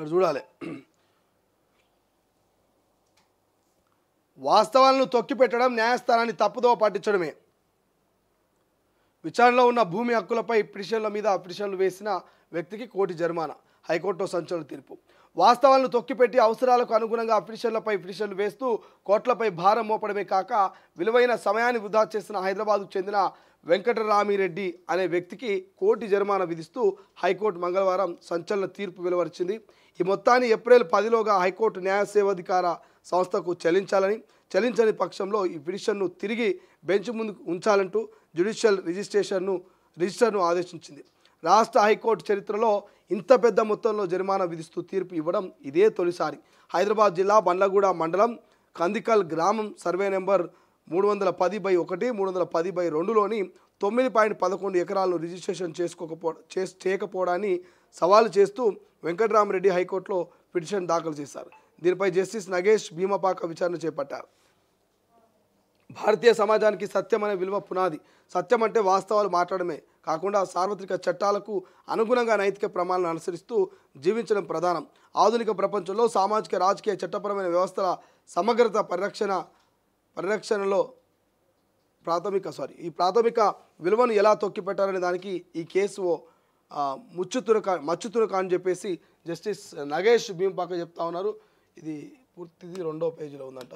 ఇక్కడ చూడాలి. వాస్తవాలను తొక్కిపెట్టడం, న్యాయస్థానాన్ని తప్పుదోవ పట్టించడమే. విచారణలో ఉన్న భూమి హక్కులపై పిటిషన్ల మీద పిటిషన్లు వేసిన వ్యక్తికి కోటి జరిమానా. హైకోర్టులో సంచలన తీర్పు. వాస్తవాలను తొక్కిపెట్టి అవసరాలకు అనుగుణంగా పిటిషన్లపై పిటిషన్లు వేస్తూ కోట్లపై భారం మోపడమే కాక విలువైన సమయాన్ని వృధా చేసిన హైదరాబాద్కు చెందిన వెంకటరామిరెడ్డి అనే వ్యక్తికి కోటి జరిమానా విధిస్తూ హైకోర్టు మంగళవారం సంచలన తీర్పు వెలువరించింది. ఈ మొత్తాన్ని ఏప్రిల్ 10లోగా హైకోర్టు న్యాయ సేవాధికార సంస్థకు చెల్లించని పక్షంలో ఈ పిటిషన్ను తిరిగి బెంచ్ ముందు ఉంచాలంటూ జ్యుడిషియల్ రిజిస్టర్ను ఆదేశించింది. రాష్ట్ర హైకోర్టు చరిత్రలో ఇంత పెద్ద మొత్తంలో జరిమానా విధిస్తూ తీర్పు ఇవ్వడం ఇదే తొలిసారి. హైదరాబాద్ జిల్లా బండ్లగూడ మండలం కందికల్ గ్రామం సర్వే నెంబర్ 310/1, 310/2లోని 9.11 ఎకరాలను రిజిస్ట్రేషన్ చేయకపోవడాన్ని సవాలు చేస్తూ వెంకటరామిరెడ్డి హైకోర్టులో పిటిషన్ దాఖలు చేశారు. దీనిపై జస్టిస్ నగేష్ భీమపాక విచారణ చేపట్టారు. భారతీయ సమాజానికి సత్యం అనే విలువ పునాది. సత్యం అంటే వాస్తవాలు మాట్లాడమే కాకుండా సార్వత్రిక చట్టాలకు అనుగుణంగా నైతిక ప్రమాణాలను అనుసరిస్తూ జీవించడం ప్రధానం. ఆధునిక ప్రపంచంలో సామాజిక, రాజకీయ, చట్టపరమైన వ్యవస్థల సమగ్రత పరిరక్షణలో ఈ ప్రాథమిక విలువను ఎలా తొక్కిపెట్టాలనే దానికి ఈ కేసు మచ్చుతునక అని చెప్పేసి జస్టిస్ నగేష్ భీమపాక చెప్తా ఉన్నారు. ఇది పూర్తిది 2వ పేజీలో ఉందంట.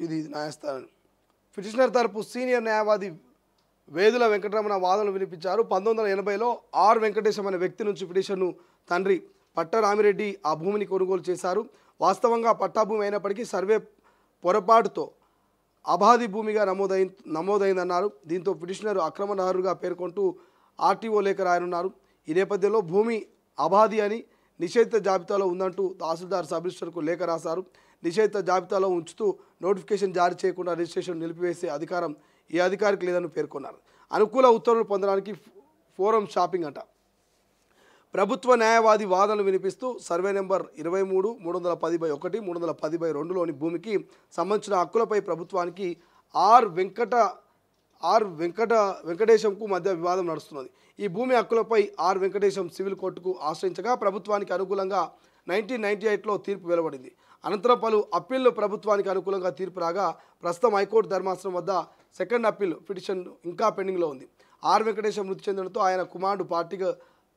ఇది న్యాయస్థానం. పిటిషనర్ తరపు సీనియర్ న్యాయవాది వేదుల వెంకటరమణ వాదనలు వినిపించారు. 1980లో ఆర్ వెంకటేశం అనే వ్యక్తి నుంచి పిటిషన్ను తండ్రి పట్టరామిరెడ్డి ఆ భూమిని కొనుగోలు చేశారు. వాస్తవంగా పట్టాభూమి అయినప్పటికీ సర్వే పొరపాటుతో అబాధి భూమిగా నమోదైందన్నారు. దీంతో పిటిషనర్ అక్రమదారుగా పేర్కొంటూ ఆర్టీఓ లేఖ రాయనున్నారు. ఈ నేపథ్యంలో భూమి అబాధి అని నిషేధిత జాబితాలో ఉందంటూ తహసీల్దార్ సబ్ రిజిస్టర్కు లేఖ రాశారు. నిషేధిత జాబితాలో ఉంచుతూ నోటిఫికేషన్ జారీ చేయకుండా రిజిస్ట్రేషన్ నిలిపివేసే అధికారం ఈ అధికారికి లేదని పేర్కొన్నారు. అనుకూల ఉత్తర్వులు పొందడానికి ఫోరం షాపింగ్ అంట. ప్రభుత్వ న్యాయవాది వాదనలు వినిపిస్తూ సర్వే నెంబర్ 23, 310/1, 310/2లోని భూమికి సంబంధించిన హక్కులపై ప్రభుత్వానికి వెంకటేశంకు మధ్య వివాదం నడుస్తున్నది. ఈ భూమి హక్కులపై వెంకటేశం సివిల్ కోర్టుకు ఆశ్రయించగా ప్రభుత్వానికి అనుకూలంగా 1998లో తీర్పు వెలువడింది. అనంతరం పలు అప్పీళ్లు ప్రభుత్వానికి అనుకూలంగా తీర్పు రాగా ప్రస్తుతం హైకోర్టు ధర్మాసనం వద్ద సెకండ్ అప్పీల్ పిటిషన్ ఇంకా పెండింగ్లో ఉంది. వెంకటేశం మృతి చెందడంతో ఆయన కుమారుడు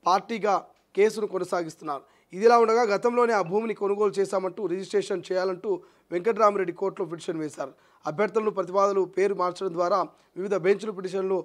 పార్టీగా కేసును కొనసాగిస్తున్నారు. ఇదిలా ఉండగా గతంలోనే ఆ భూమిని కొనుగోలు చేశామంటూ రిజిస్ట్రేషన్ చేయాలంటూ వెంకటరామిరెడ్డి కోర్టులో పిటిషన్ వేశారు. అభ్యర్థులను ప్రతివాదులు పేరు మార్చడం ద్వారా వివిధ బెంచ్లు పిటిషన్లు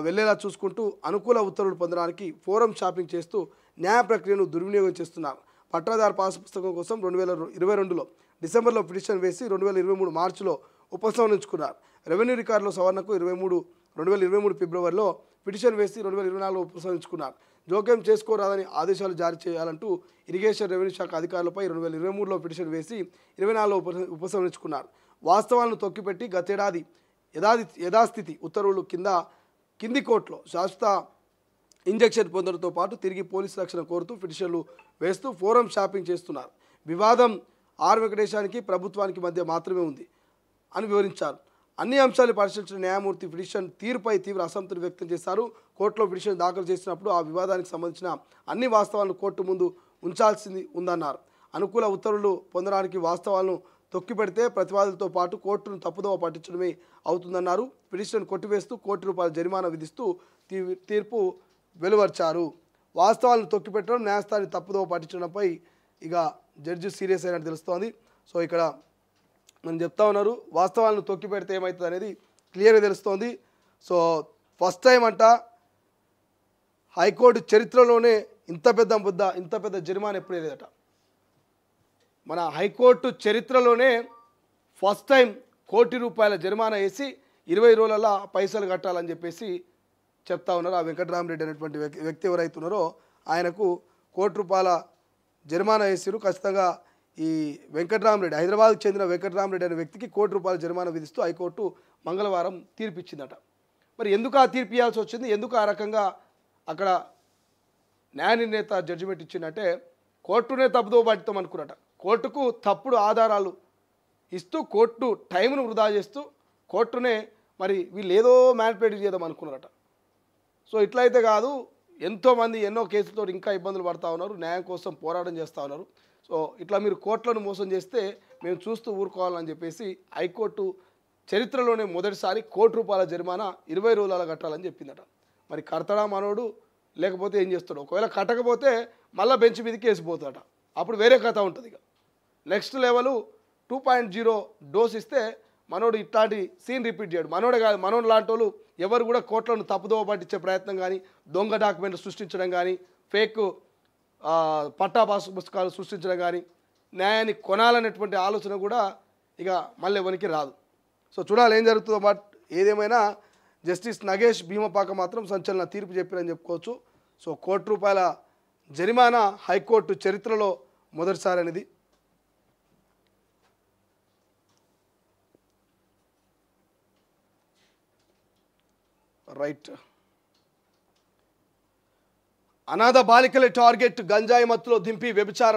వెళ్లేలా చూసుకుంటూ అనుకూల ఉత్తర్వులు పొందడానికి ఫోరం షాపింగ్ చేస్తూ న్యాయ ప్రక్రియను దుర్వినియోగం చేస్తున్నారు. పట్టాదారు పాస్ పుస్తకం కోసం 2022లో డిసెంబర్లో పిటిషన్ వేసి 2023 మార్చిలో ఉపసంహరించుకున్నారు. రెవెన్యూ రికార్డులో సవరణకు 2023 ఫిబ్రవరిలో పిటిషన్ వేసి 2024లో ఉపసంహరించుకున్నారు. జోక్యం చేసుకోరాదని ఆదేశాలు జారీ చేయాలంటూ ఇరిగేషన్ రెవెన్యూ శాఖ అధికారులపై 2023లో పిటిషన్ వేసి 2024లో ఉపసంహరించుకున్నారు. వాస్తవాలను తొక్కిపెట్టి గతేడాది యథాస్థితి ఉత్తర్వులు కింది కోర్టులో శాశ్వత ఇంజెక్షన్ పొందడంతో పాటు తిరిగి పోలీసు రక్షణ కోరుతూ పిటిషన్లు వేస్తూ ఫోరం షాపింగ్ చేస్తున్నారు. వివాదం వెంకటేశానికి ప్రభుత్వానికి మధ్య మాత్రమే ఉంది అని వివరించారు. అన్ని అంశాలు పరిశీలించిన న్యాయమూర్తి పిటిషన్ తీరుపై తీవ్ర అసంతృప్తి వ్యక్తం చేశారు. కోర్టులో పిటిషన్ దాఖలు చేసినప్పుడు ఆ వివాదానికి సంబంధించిన అన్ని వాస్తవాలను కోర్టు ముందు ఉంచాల్సింది ఉందన్నారు. అనుకూల ఉత్తర్వులు పొందడానికి వాస్తవాలను తొక్కిపెడితే ప్రతివాదులతో పాటు కోర్టును తప్పుదోవ పట్టించడమే అవుతుందన్నారు. పిటిషన్ కొట్టివేస్తూ ₹1 జరిమానా విధిస్తూ తీర్పు వెలువరిచారు. వాస్తవాలను తొక్కిపెట్టడం, న్యాయస్థానాన్ని తప్పుదోవ పట్టించడంపై ఇక జడ్జి సీరియస్ అయినట్టు తెలుస్తోంది. సో ఇక్కడ మనం చెప్తా ఉన్నారు వాస్తవాలను తొక్కిపెడితే ఏమవుతుంది అనేది క్లియర్గా తెలుస్తోంది. సో ఫస్ట్ టైం అంట హైకోర్టు చరిత్రలోనే ఇంత పెద్ద జరిమానా ఎప్పుడే లేదట. మన హైకోర్టు చరిత్రలోనే ఫస్ట్ టైం ₹1 జరిమానా వేసి 20 రోజులలో పైసలు కట్టాలని చెప్పేసి చెప్తా ఉన్నారు. ఆ వెంకటరామిరెడ్డి అనేటువంటి వ్యక్తి ఎవరైతున్నారో ఆయనకు ₹1 జరిమానా వేసిరు. ఖచ్చితంగా ఈ వెంకటరామిరెడ్డి, హైదరాబాద్కు చెందిన వెంకటరామిరెడ్డి అనే వ్యక్తికి ₹1 జరిమానా విధిస్తూ హైకోర్టు మంగళవారం తీర్పిచ్చిందట. మరి ఎందుకు ఆ తీర్పు ఇవ్వాల్సి వచ్చింది, ఎందుకు ఆ రకంగా అక్కడ న్యాయ నిర్ణేత జడ్జిమెంట్ ఇచ్చిందంటే కోర్టునే తప్పుదో పడతాం అనుకున్నట. కోర్టుకు తప్పుడు ఆధారాలు ఇస్తూ కోర్టు టైంను వృధా చేస్తూ కోర్టునే మరి వీళ్ళు ఏదో మ్యానిపులేట్ చేద్దాం అనుకున్నారట. సో ఇట్లయితే కాదు, ఎంతోమంది ఎన్నో కేసులతో ఇంకా ఇబ్బందులు పడతా ఉన్నారు, న్యాయం కోసం పోరాటం చేస్తూ ఉన్నారు. సో ఇట్లా మీరు కోర్టులను మోసం చేస్తే మేము చూస్తూ ఊరుకోవాలని చెప్పేసి హైకోర్టు చరిత్రలోనే మొదటిసారి ₹1,00,00,000 జరిమానా 20 రోజుల కట్టాలని చెప్పిందట. మరి కడతాడా మనోడు, లేకపోతే ఏం చేస్తాడు? ఒకవేళ కట్టకపోతే మళ్ళీ బెంచ్ మీదకి వేసిపోతాడట. అప్పుడు వేరే కథ ఉంటుంది. ఇక నెక్స్ట్ లెవెల్ 2.0 డోస్ ఇస్తే మనోడు ఇట్లాంటి సీన్ రిపీట్ చేయడు. మనోడే కాదు, మనోడు లాంటి వాళ్ళు ఎవరు కూడా కోర్టులను తప్పుదోవ పట్టించే ప్రయత్నం కానీ, దొంగ డాక్యుమెంట్లు సృష్టించడం కానీ, ఫేక్ పట్టా పుస్తకాలు సృష్టించడం కానీ, న్యాయాన్ని కొనాలనేటువంటి ఆలోచన కూడా ఇక మళ్ళీ ఎవరికి రాదు. సో చూడాలి ఏం జరుగుతుందో. బట్ ఏదేమైనా జస్టిస్ నగేష్ భీమపాక మాత్రం సంచలన తీర్పు చెప్పారని చెప్పుకోవచ్చు. సో ₹1,00,00,000 జరిమానా హైకోర్టు చరిత్రలో మొదటిసారి అనేది. రైట్. అనాథ బాలికల టార్గెట్, గంజాయి మత్తులో దింపి వ్యభిచార